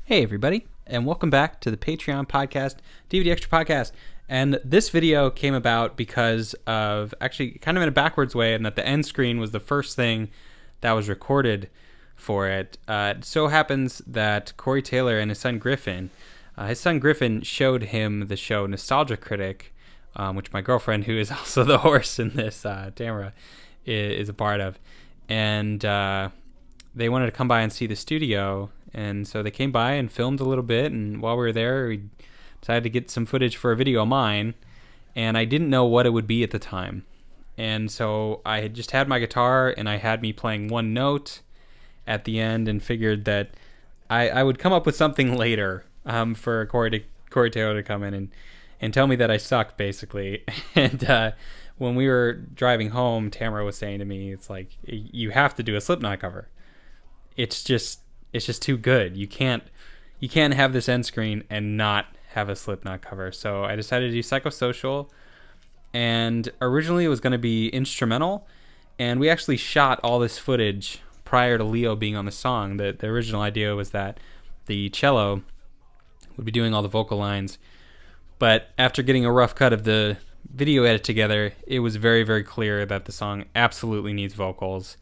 Hey everybody, and welcome back to the Patreon podcast, DVD Extra Podcast. And this video came about because of, actually kind of in a backwards way, and that the end screen was the first thing that was recorded for it. It so happens that Corey Taylor and his son Griffin showed him the show Nostalgia Critic, which my girlfriend, who is also the horse in this Tamara, is a part of. And they wanted to come by and see the studio, and so they came by and filmed a little bit, and while we were there, we decided to get some footage for a video of mine, and I didn't know what it would be at the time. And so I had just had my guitar, and I had me playing one note at the end, and figured that I would come up with something later for Corey Taylor to come in and tell me that I suck, basically. And when we were driving home, Tamara was saying to me, it's like, you have to do a Slipknot cover. It's just too good. You can't have this end screen and not have a Slipknot cover. So I decided to do Psychosocial, and originally it was going to be instrumental, and we actually shot all this footage prior to Leo being on the song. The original idea was that the cello would be doing all the vocal lines, but after getting a rough cut of the video edit together, it was very, very clear that the song absolutely needs vocals.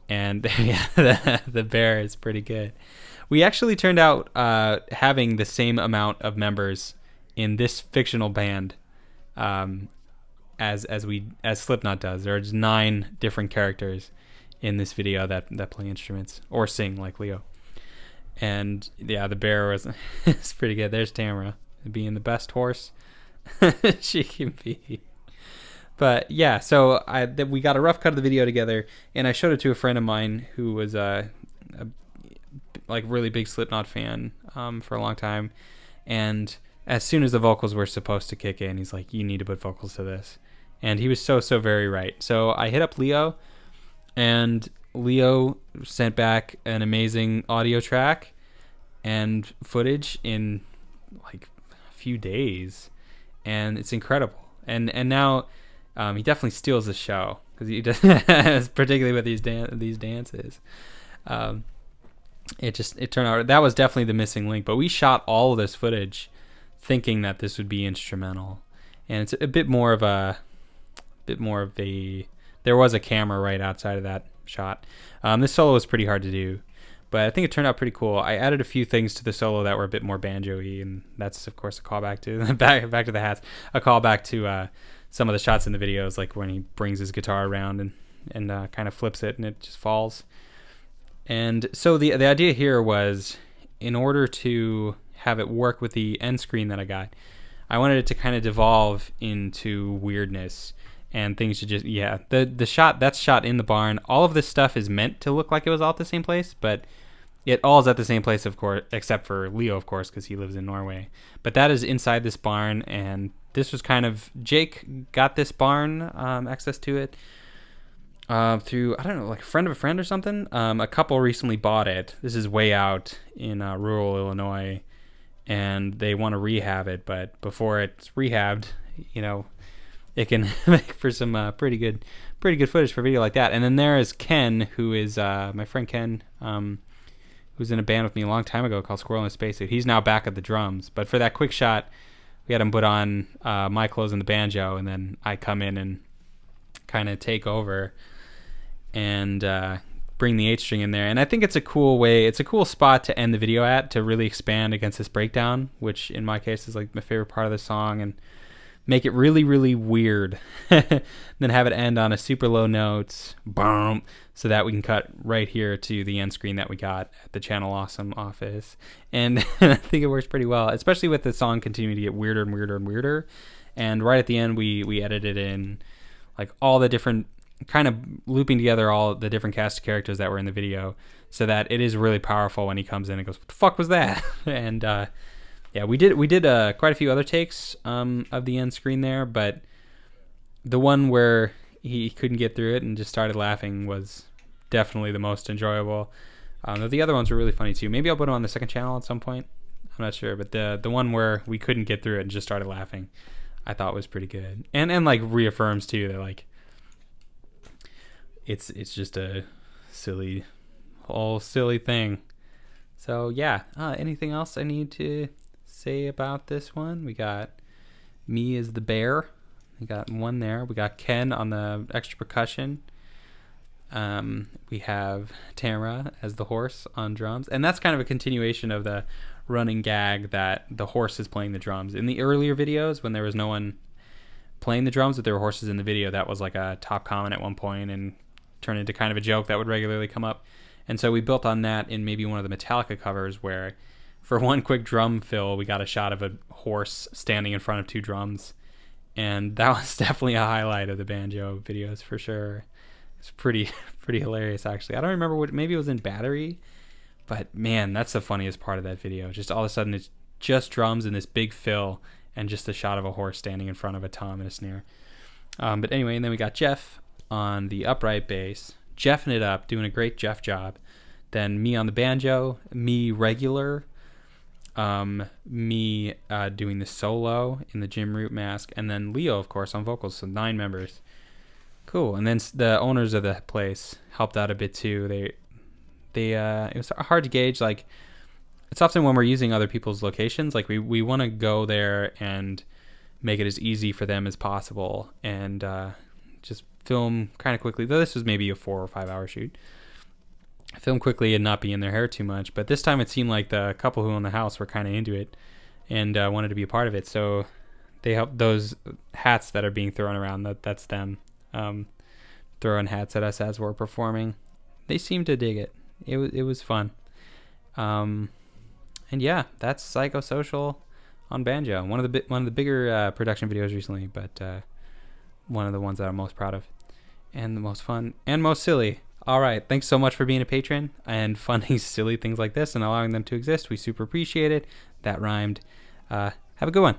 And yeah, the bear is pretty good. We actually turned out having the same amount of members in this fictional band as Slipknot does. There's 9 different characters in this video that play instruments or sing like Leo. And yeah, the bear was it's pretty good. There's Tamara being the best horse she can be. But yeah, so we got a rough cut of the video together, and I showed it to a friend of mine who was a really big Slipknot fan for a long time. And as soon as the vocals were supposed to kick in, he's like, "You need to put vocals to this," and he was so very right. So I hit up Leo, and Leo sent back an amazing audio track and footage in like a few days, and it's incredible. And now. He definitely steals the show because he does, particularly with these dances. It turned out that was definitely the missing link. But we shot all of this footage thinking that this would be instrumental, and it's a bit more of a. There was a camera right outside of that shot. This solo was pretty hard to do, but I think it turned out pretty cool. I added a few things to the solo that were a bit more banjo-y, and that's of course a callback to back to the hats. A callback to. Some of the shots in the videos, like when he brings his guitar around and kind of flips it and it just falls. And so the idea here was, in order to have it work with the end screen that I got, I wanted it to kind of devolve into weirdness and things to just, yeah. The shot, that's shot in the barn. All of this stuff is meant to look like it was all at the same place, but it all is at the same place, of course, except for Leo, of course, because he lives in Norway. But that is inside this barn, and this was kind of, Jake got this barn, access to it, through, I don't know, like a friend of a friend or something. A couple recently bought it. This is way out in rural Illinois, and they want to rehab it, but before it's rehabbed, you know, it can make for some pretty good footage for a video like that. And then there is Ken, who is my friend Ken, who was in a band with me a long time ago called Squirrel in a Spacesuit. He's now back at the drums, but for that quick shot, we had him put on my clothes and the banjo, and then I come in and kind of take over and bring the 8-string in there. And I think it's a cool way, it's a cool spot to end the video at, to really expand against this breakdown, which in my case is like my favorite part of the song, and make it really, really weird. Then have it end on a super low note, boom, so that we can cut right here to the end screen that we got at the Channel Awesome office. And I think it works pretty well, especially with the song continuing to get weirder and weirder and weirder. And right at the end, we edited in like all the different, kind of looping together all the different cast of characters that were in the video, so that it is really powerful when he comes in and goes, "What the fuck was that?" And yeah, we did quite a few other takes of the end screen there, but the one where he couldn't get through it and just started laughing was definitely the most enjoyable. The other ones were really funny too. Maybe I'll put them on the second channel at some point. I'm not sure, but the one where we couldn't get through it and just started laughing, I thought was pretty good. And like reaffirms too that like it's just a silly thing. So yeah, anything else I need to say about this one? We got me as the bear. We got one there. We got Ken on the extra percussion. We have Tamara as the horse on drums. And that's kind of a continuation of the running gag that the horse is playing the drums. In the earlier videos, when there was no one playing the drums, but there were horses in the video, that was like a top comment at one point and turned into kind of a joke that would regularly come up. And so we built on that in maybe one of the Metallica covers, where for one quick drum fill, we got a shot of a horse standing in front of 2 drums. And that was definitely a highlight of the banjo videos for sure. It's pretty hilarious, actually. I don't remember what, maybe it was in Battery, but man, that's the funniest part of that video. Just all of a sudden, it's just drums and this big fill and just a shot of a horse standing in front of a tom and a snare. But anyway, and then we got Jeff on the upright bass, Jeffing it up, doing a great Jeff job. Then me on the banjo, me regular, me doing the solo in the Jim Root mask, and then Leo, of course, on vocals. So 9 members. Cool. And then the owners of the place helped out a bit too. It was hard to gauge. Like, it's often when we're using other people's locations, like we want to go there and make it as easy for them as possible, and just film kind of quickly. Though this was maybe a 4 or 5 hour shoot. Film quickly and not be in their hair too much. But this time it seemed like the couple who owned the house were kind of into it and wanted to be a part of it. So they helped those hats that are being thrown around. That's them throwing hats at us as we're performing. They seemed to dig it. It was fun. And yeah, that's Psychosocial on banjo. One of the bigger production videos recently, but one of the ones that I'm most proud of, and the most fun and most silly. All right, thanks so much for being a patron and funding silly things like this and allowing them to exist. We super appreciate it. That rhymed. Have a good one.